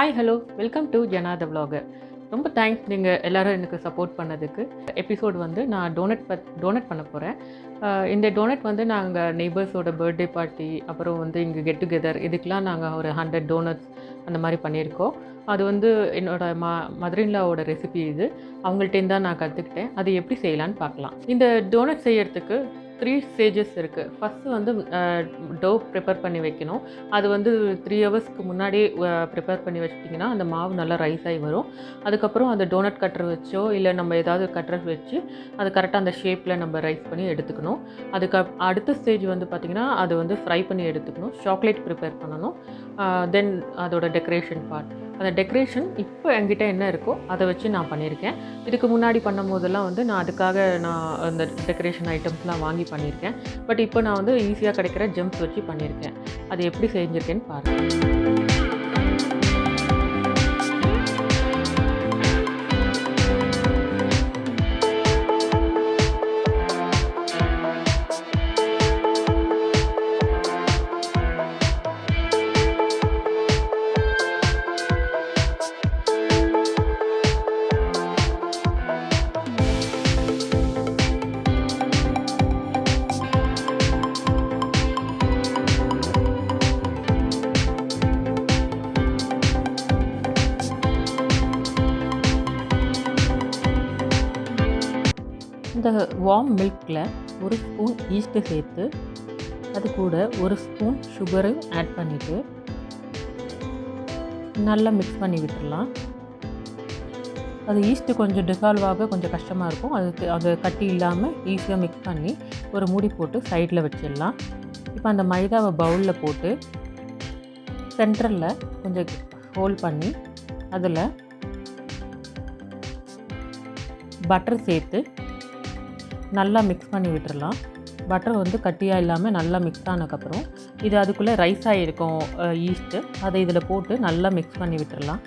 Hi hello welcome to Jana the vlogger. ரொம்ப thanks நீங்கள் எல்லோரும் எனக்கு சப்போர்ட் பண்ணதுக்கு. எபிசோடு வந்து நான் டோனட் பண்ண போகிறேன். இந்த டோனட் வந்து நாங்கள் நெய்பர்ஸோட பர்த்டே பார்ட்டி, அப்புறம் வந்து இங்கே கெட் டுகெதர், இதுக்கெலாம் நாங்கள் ஒரு 100 டோனட்ஸ் அந்த மாதிரி பண்ணியிருக்கோம். அது வந்து என்னோடய மதர்-இன்-லாவோட ரெசிபி. இது அவங்கள்ட்டேருந்து தான் நான் கற்றுக்கிட்டேன். அது எப்படி செய்யலான்னு பார்க்கலாம். இந்த டோனட் செய்யறதுக்கு 3 ஸ்டேஜஸ் இருக்குது. ஃபஸ்ட்டு வந்து டோ ப்ரிப்பேர் பண்ணி வைக்கணும். அது வந்து 3 ஹவர்ஸ்க்கு முன்னாடி ப்ரிப்பேர் பண்ணி வச்சிட்டிங்கன்னா அந்த மாவு நல்லா ரைஸ் ஆகி வரும். அதுக்கப்புறம் அந்த டோனட் கட்டர் வச்சோ இல்லை நம்ம ஏதாவது கட்டர் வச்சு அது கரெக்டாக அந்த ஷேப்பில் நம்ம ரைஸ் பண்ணி எடுத்துக்கணும். அடுத்த ஸ்டேஜ் வந்து பார்த்திங்கன்னா அது வந்து ஃப்ரை பண்ணி எடுத்துக்கணும். சாக்லேட் ப்ரிப்பேர் பண்ணணும். தென் அதோட டெக்கரேஷன் பார்ட். அந்த டெக்கரேஷன் இப்போ என்கிட்ட என்ன இருக்கோ அதை வச்சு நான் பண்ணியிருக்கேன். இதுக்கு முன்னாடி பண்ணும் போதெல்லாம் வந்து நான் அதுக்காக அந்த டெக்கரேஷன் ஐட்டம்ஸ்லாம் வாங்கி பண்ணியிருக்கேன். பட் இப்போ நான் வந்து ஈஸியாக கிடைக்கிற ஜெம்ஸ் வச்சு பண்ணியிருக்கேன். அது எப்படி செஞ்சுருக்கேன்னு பாருங்கள். இந்த வார்ம் மில்கில் 1 ஸ்பூன் ஈஸ்ட்டு சேர்த்து அது கூட 1 ஸ்பூன் சுகரையும் ஆட் பண்ணிவிட்டு நல்லா மிக்ஸ் பண்ணி விட்டுடலாம். அது ஈஸ்ட்டு கொஞ்சம் டிசால்வ் ஆக கொஞ்சம் கஷ்டமாக இருக்கும். அது கட்டி இல்லாமல் ஈஸியாக மிக்ஸ் பண்ணி ஒரு மூடி போட்டு சைடில் வச்சிடலாம். இப்போ அந்த மைதாவை பவுலில் போட்டு சென்டரில் கொஞ்சம் ஹோல்ட் பண்ணி அதில் பட்டர் சேர்த்து நல்லா மிக்ஸ் பண்ணி விட்டுடலாம். பட்டர் வந்து கட்டியாக இல்லாமல் நல்லா மிக்ஸ் ஆனதுக்கப்புறம் இது அதுக்குள்ளே ரைஸ் ஆகிருக்கும் ஈஸ்ட்டு, அதை இதில் போட்டு நல்லா மிக்ஸ் பண்ணி விட்டுடலாம்.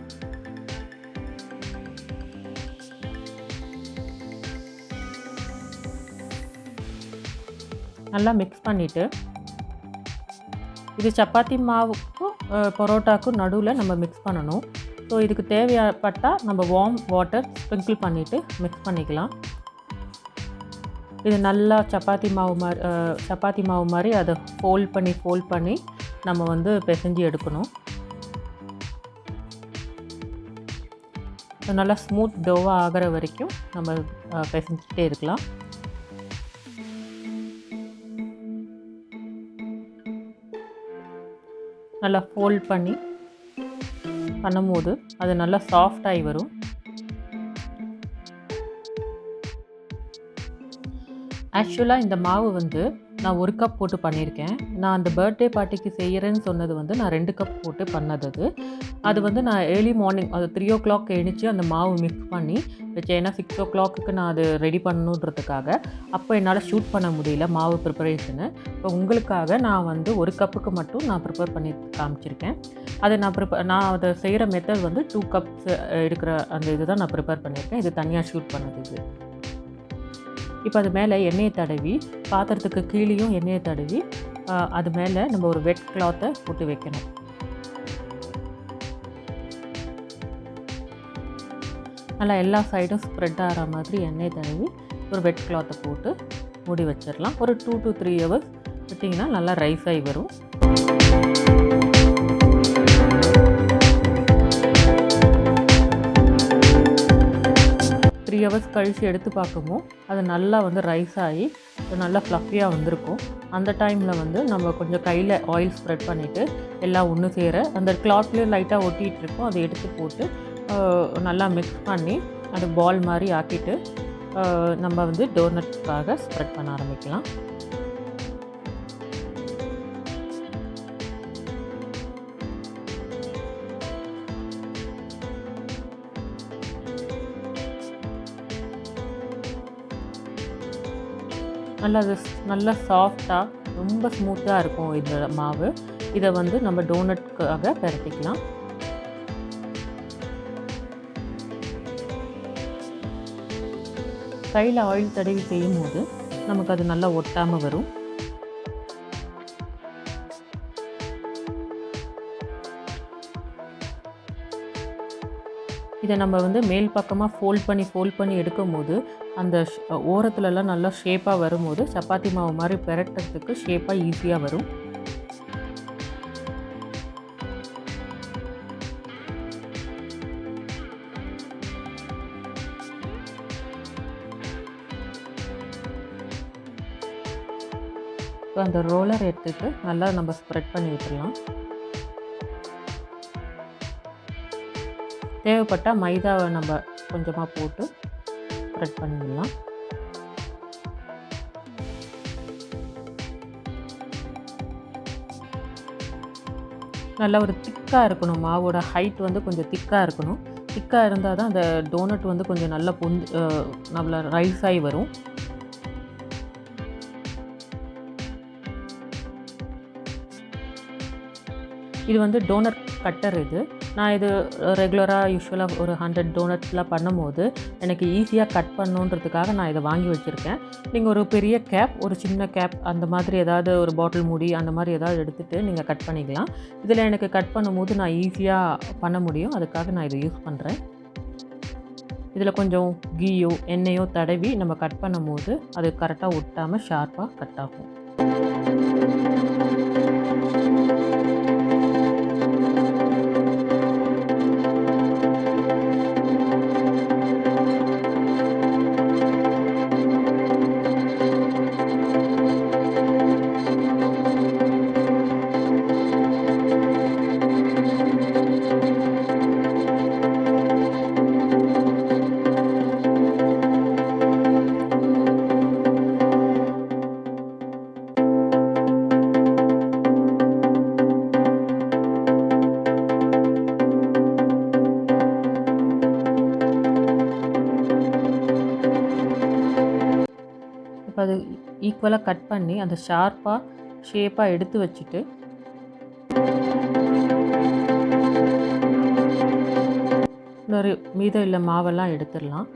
நல்லா மிக்ஸ் பண்ணிவிட்டு இது சப்பாத்தி மாவுக்கும் பரோட்டாக்கும் நடுவில் நம்ம மிக்ஸ் பண்ணணும். ஸோ இதுக்கு தேவைப்பட்டால் நம்ம வார்ம் வாட்டர் ஸ்ப்ரிங்கிள் பண்ணிவிட்டு மிக்ஸ் பண்ணிக்கலாம். இது நல்லா சப்பாத்தி மாவு மாதிரி அதை ஃபோல்ட் பண்ணி நம்ம வந்து பிசைஞ்சு எடுக்கணும். நல்லா ஸ்மூத் டோவாக ஆகிற வரைக்கும் நம்ம பிசைஞ்சிட்டே இருக்கலாம். நல்லா ஃபோல்ட் பண்ணும்போது அது நல்லா சாஃப்டாகி வரும். ஆக்சுவலாக இந்த மாவு வந்து நான் 1 கப் போட்டு பண்ணியிருக்கேன். நான் அந்த பர்த்டே பார்ட்டிக்கு செய்கிறேன்னு சொன்னது வந்து நான் 2 கப் போட்டு பண்ணது. அது வந்து நான் ஏர்லி மார்னிங் அது 3 o'clock எழுந்திரிச்சு அந்த மாவு மிக்ஸ் பண்ணி வச்சேன். ஏன்னா 6 o'clock நான் அது ரெடி பண்ணணுன்றதுக்காக. அப்போ என்னால் ஷூட் பண்ண முடியல மாவு ப்ரிப்பரேஷனு. இப்போ உங்களுக்காக நான் வந்து 1 கப்புக்கு மட்டும் நான் ப்ரிப்பேர் பண்ணி காமிச்சிருக்கேன். அதை நான் அதை செய்கிற மெத்தட் வந்து 2 கப்ஸ் எடுக்கிற அந்த இது தான் நான் ப்ரிப்பேர் பண்ணியிருக்கேன். இது தனியாக ஷூட் பண்ணது இது. இப்போ அது மேலே எண்ணெயை தடவி பாத்திரத்துக்கு கீழேயும் எண்ணெயை தடவி அது மேலே நம்ம ஒரு வெட் கிளாத்தை போட்டு வைக்கணும். நல்லா எல்லா சைடும் ஸ்ப்ரெட் ஆகிற மாதிரி எண்ணெயை தடவி ஒரு வெட் கிளாத்தை போட்டு மூடி வச்சிடலாம். ஒரு 2 to 3 hours விட்டிங்கன்னா நல்லா ரைஸ் ஆகி வரும். 3 hours கழித்து எடுத்து பார்க்கும்போது அது நல்லா வந்து ரைஸ் ஆகி நல்லா ஃப்ளஃபியாக வந்திருக்கும். அந்த டைமில் வந்து நம்ம கொஞ்சம் கையில் ஆயில் ஸ்ப்ரெட் பண்ணிவிட்டு எல்லாம் ஒன்று சேர அந்த கிளாத்லேயும் லைட்டாக ஒட்டிகிட்டு இருக்கும். அதை எடுத்து போட்டு நல்லா மிக்ஸ் பண்ணி அது பால் மாதிரி ஆக்கிட்டு நம்ம வந்து டோனட்ஸ்க்காக ஸ்ப்ரெட் பண்ண ஆரம்பிக்கலாம். நல்லா சாஃப்டாக ரொம்ப ஸ்மூத்தாக இருக்கும் இந்த மாவு. இதை வந்து நம்ம டோனட்காக பரட்டிக்கலாம். கையில் ஆயில் தடவி செய்யும் போது நமக்கு அது நல்லா ஒட்டாமல் வரும். இதை நம்ம வந்து மேல் பக்கமாக ஃபோல்ட் பண்ணி எடுக்கும்போது அந்த ஓரத்துலலாம் நல்லா ஷேப்பாக வரும்போது சப்பாத்தி மாவு மாதிரி பெரட்டுறதுக்கு ஷேப்பாக ஈஸியாக வரும். இப்போ அந்த ரோலர் எடுத்துட்டு நல்லா நம்ம ஸ்ப்ரெட் பண்ணி விட்டுடலாம். தேவைப்பட்டால் மைதாவை நம்ம கொஞ்சமாக போட்டு ஸ்ப்ரெட் பண்ணிடலாம். நல்லா ஒரு திக்காக இருக்கணும். மாவோட ஹைட் வந்து கொஞ்சம் திக்காக இருக்கணும். திக்காக இருந்தால் தான் அந்த டோனட் வந்து கொஞ்சம் நல்லா நல்லா ரைஸ் ஆகி வரும். இது வந்து டோனட் கட்டர். நான் இது ரெகுலராக யூஸ்வலாக ஒரு 100 டோனட்ஸ்லாம் பண்ணும்போது எனக்கு ஈஸியாக கட் பண்ணணுன்றதுக்காக நான் இதை வாங்கி வச்சுருக்கேன். நீங்கள் ஒரு பெரிய கேப், ஒரு சின்ன கேப் அந்த மாதிரி ஏதாவது ஒரு பாட்டில் மூடி அந்த மாதிரி ஏதாவது எடுத்துகிட்டு நீங்கள் கட் பண்ணிக்கலாம். இதில் எனக்கு கட் பண்ணும்போது நான் ஈஸியாக பண்ண முடியும். அதுக்காக நான் இதை யூஸ் பண்ணுறேன். இதில் கொஞ்சம் கீயோ எண்ணெயோ தடவி நம்ம கட் பண்ணும்போது அது கரெக்டாக ஒட்டாமல் ஷார்ப்பாக கட் ஆகும். இப்போ அது ஈக்குவலாக கட் பண்ணி அந்த ஷேப்பாக எடுத்து வச்சுட்டு இன்னொரு மீதம் இல்லை மாவெல்லாம் எடுத்துடலாம்.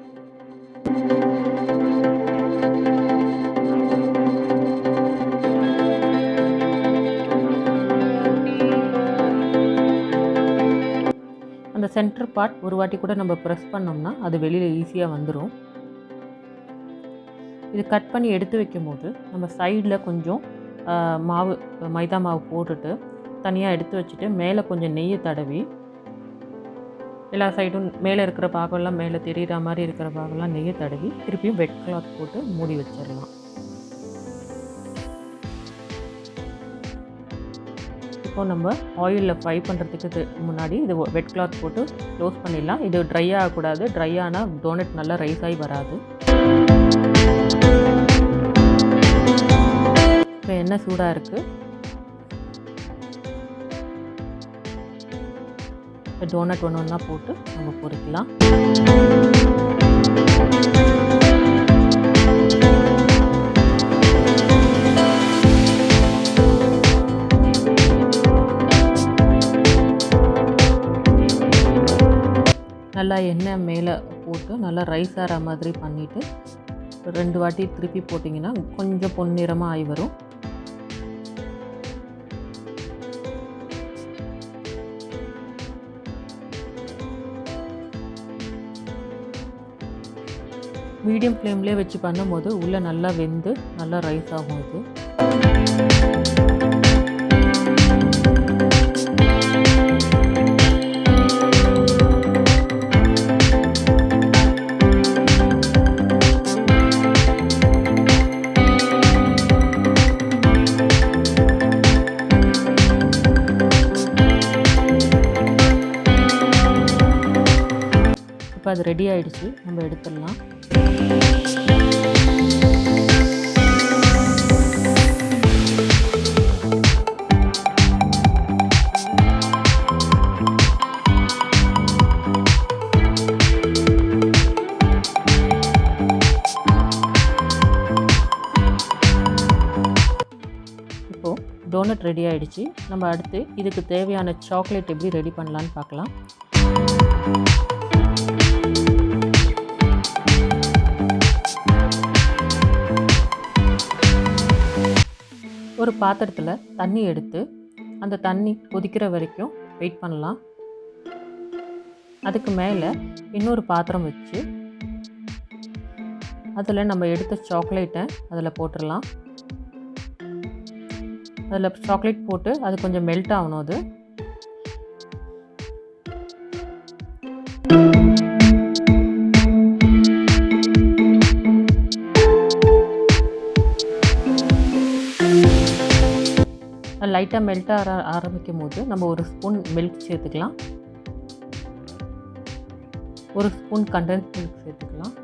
அந்த சென்டர் பார்ட் ஒரு வாட்டி கூட நம்ம ப்ரெஸ் பண்ணோம்னா அது வெளியில் ஈஸியாக வந்துடும். இது கட் பண்ணி எடுத்து வைக்கும்போது நம்ம சைடில் கொஞ்சம் மைதா மாவு போட்டுட்டு தனியாக எடுத்து வச்சுட்டு மேலே கொஞ்சம் நெய்யை தடவி எல்லா சைடும் மேலே இருக்கிற பாகம்லாம் மேலே தெரிகிற மாதிரி இருக்கிற பாகம்லாம் நெய்யை தடவி திருப்பியும் வெட் கிளாத் போட்டு மூடி வச்சிடலாம். இப்போ நம்ம ஆயிலில் ஃப்ரை பண்ணுறதுக்கு முன்னாடி இது வெட் கிளாத் போட்டு க்ளோஸ் பண்ணிடலாம். இது ட்ரை ஆகக்கூடாது. ட்ரை ஆனால் டோனட் நல்லா ரைஸ் ஆகி வராது. இப்போ எண்ணெய் சூடாக இருக்குது. இப்போ டோனட் ஒன்று ஒன்றா போட்டு நம்ம பொரிக்கலாம். நல்லா எண்ணெய் மேலே போட்டு நல்லா ரைஸ் ஆகிற மாதிரி பண்ணிவிட்டு 2 வாட்டி திருப்பி போட்டிங்கன்னா கொஞ்சம் பொன்னிறமாக ஆகி வரும். மீடியம் ஃப்ளேம்லேயே வச்சு பண்ணும்போது உள்ளே நல்லா வெந்து நல்லா ரைஸ் ஆகும். இது இப்போ அது ரெடி ஆகிடுச்சு. நம்ம எடுத்துடலாம். இப்போது டோனட் ரெடி ஆகிடுச்சு. நம்ம அடுத்து இதுக்கு தேவையான சாக்லேட் எப்படி ரெடி பண்ணலான்னு பார்க்கலாம். ஒரு பாத்திரத்தில் தண்ணி எடுத்து அந்த தண்ணி கொதிக்கிற வரைக்கும் வெயிட் பண்ணலாம். அதுக்கு மேலே இன்னொரு பாத்திரம் வச்சு அதில் நம்ம எடுத்த சாக்லேட்டை அதில் போட்டுடலாம். அதில் சாக்லேட் போட்டு அது கொஞ்சம் மெல்ட் ஆகணும். அது லைட்டாக மெல்ட் ஆரம்பிக்கும் போது நம்ம ஒரு ஸ்பூன் மில்க் சேர்த்துக்கலாம். ஒரு ஸ்பூன் கண்டென்ஸ்ட் மில்க் சேர்த்துக்கலாம்.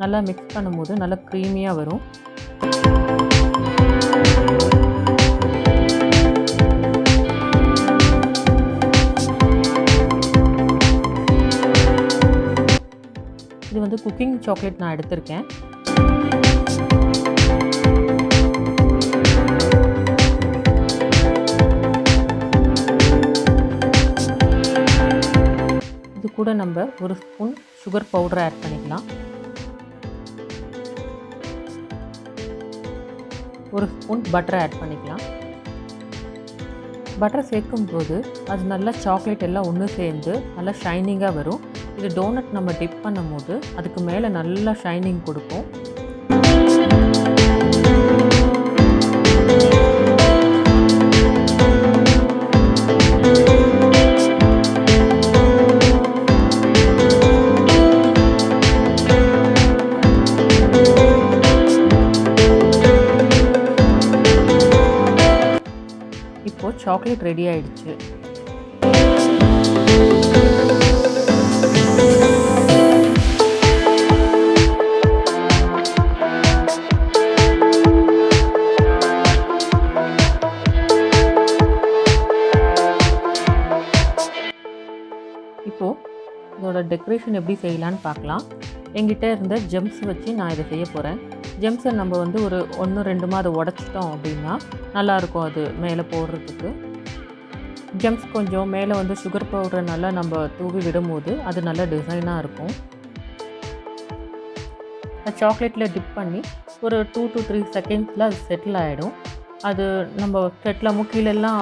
நல்லா மிக்ஸ் பண்ணும்போது நல்லா க்ரீமியாக வரும். இது வந்து குக்கிங் சாக்லேட் நான் எடுத்திருக்கேன். இது கூட நம்ம ஒரு ஸ்பூன் சுகர் பவுடர் ஆட் பண்ணிக்கலாம். ஒரு ஸ்பூன் பட்டர் ஆட் பண்ணிக்கலாம். பட்டர் சேர்க்கும்போது அது நல்லா சாக்லேட் எல்லாம் ஒன்று சேர்ந்து நல்லா ஷைனிங்காக வரும். இது டோனட் நம்ம டிப் பண்ணும்போது அதுக்கு மேலே நல்லா ஷைனிங் கொடுக்கும். இப்போது சாக்லேட் ரெடி ஆயிடுச்சு. இப்போது இதோட டெக்கரேஷன் எப்படி செய்யலான்னு பார்க்கலாம். என்கிட்ட இருந்த ஜெம்ஸ் வச்சு நான் இதை செய்ய போகிறேன். ஜெம்ஸை நம்ம வந்து ஒரு 1-2 அதை உடச்சிட்டோம் அப்படின்னா நல்லாயிருக்கும் அது மேலே போடுறதுக்கு. ஜெம்ஸ் கொஞ்சம் மேலே வந்து சுகர் பவுடரை நல்லா நம்ம தூவி விடும்போது அது நல்ல டிசைனாக இருக்கும். சாக்லேட்டில் டிப் பண்ணி ஒரு 2 to 3 செகண்ட்ஸில் அது செட்டில் ஆகிடும். அது நம்ம செட்டில் கீழெல்லாம்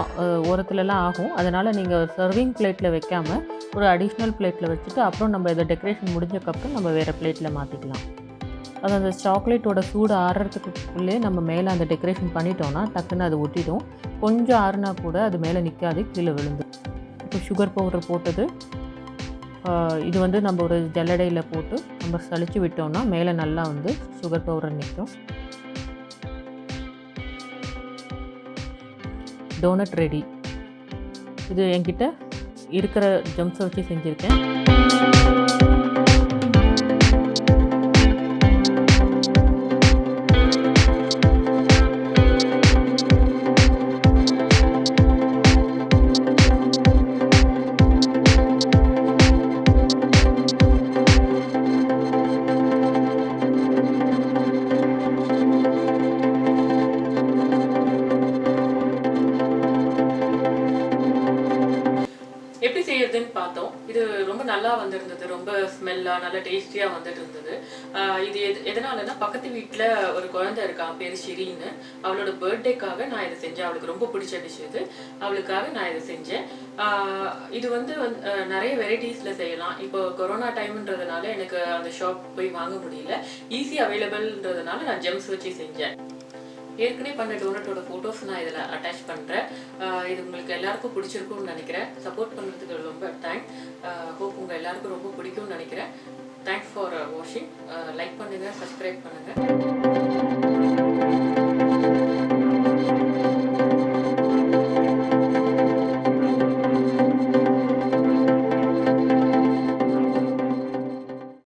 ஓரத்துலலாம் ஆகும். அதனால் நீங்கள் சர்விங் பிளேட்டில் வைக்காமல் ஒரு அடிஷ்னல் பிளேட்டில் வச்சுட்டு அப்புறம் நம்ம இதை டெக்கரேஷன் முடிஞ்சக்கப்புறம் நம்ம வேறு பிளேட்டில் மாற்றிக்கலாம். அது அந்த சாக்லேட்டோட சூடு ஆறுறதுக்குள்ளே நம்ம மேலே அந்த டெக்கரேஷன் பண்ணிட்டோன்னா டக்குன்னு அது ஒட்டிடும். கொஞ்சம் ஆறுனா கூட அது மேலே நிற்காது, கீழே விழுந்து. இப்போ சுகர் பவுடர் போட்டது இது வந்து நம்ம ஒரு ஜல்லடையில் போட்டு நம்ம சளிச்சு விட்டோம்னா மேலே நல்லா வந்து சுகர் பவுடர் நிற்கும். Donut ready. இது என்கிட்ட இருக்கிற ஜெம்ஸை வச்சு செஞ்சுருக்கேன். எப்படி செய்யறதுன்னு பார்த்தோம். இது ரொம்ப நல்லா வந்திருந்தது. ரொம்ப ஸ்மெல்லாக நல்லா டேஸ்டியாக வந்துட்டு இருந்தது. இது எதனாலன்னா பக்கத்து வீட்டில் ஒரு குழந்தை இருக்கா, பேர் ஷிரின்னு. அவளோட பர்த்டேக்காக நான் இதை செஞ்சேன். அவளுக்கு ரொம்ப பிடிச்ச டிஷ் இது. அவளுக்காக நான் இதை செஞ்சேன். இது வந்து நிறைய வெரைட்டிஸில் செய்யலாம். இப்போ கொரோனா டைம்ன்றதுனால எனக்கு அந்த ஷாப் போய் வாங்க முடியல. ஈஸி அவைலபிள்ன்றதுனால நான் ஜெம்ஸ் வச்சு செஞ்சேன். ஏற்கனவே பண்ண டோனட்டோட ஃபோட்டோஸ் நான் இதில் அட்டாச் பண்ணுறேன். இது உங்களுக்கு எல்லாருக்கும் பிடிச்சிருக்கும்னு நினைக்கிறேன். சப்போர்ட் பண்ணுறதுக்கு ரொம்ப தேங்க்ஸ். ஹோப் உங்கள் எல்லாருக்கும் ரொம்ப பிடிக்கும்னு நினைக்கிறேன். தேங்க்ஸ் ஃபார் வாட்சிங். லைக் பண்ணுங்கள், சப்ஸ்கிரைப் பண்ணுங்கள்.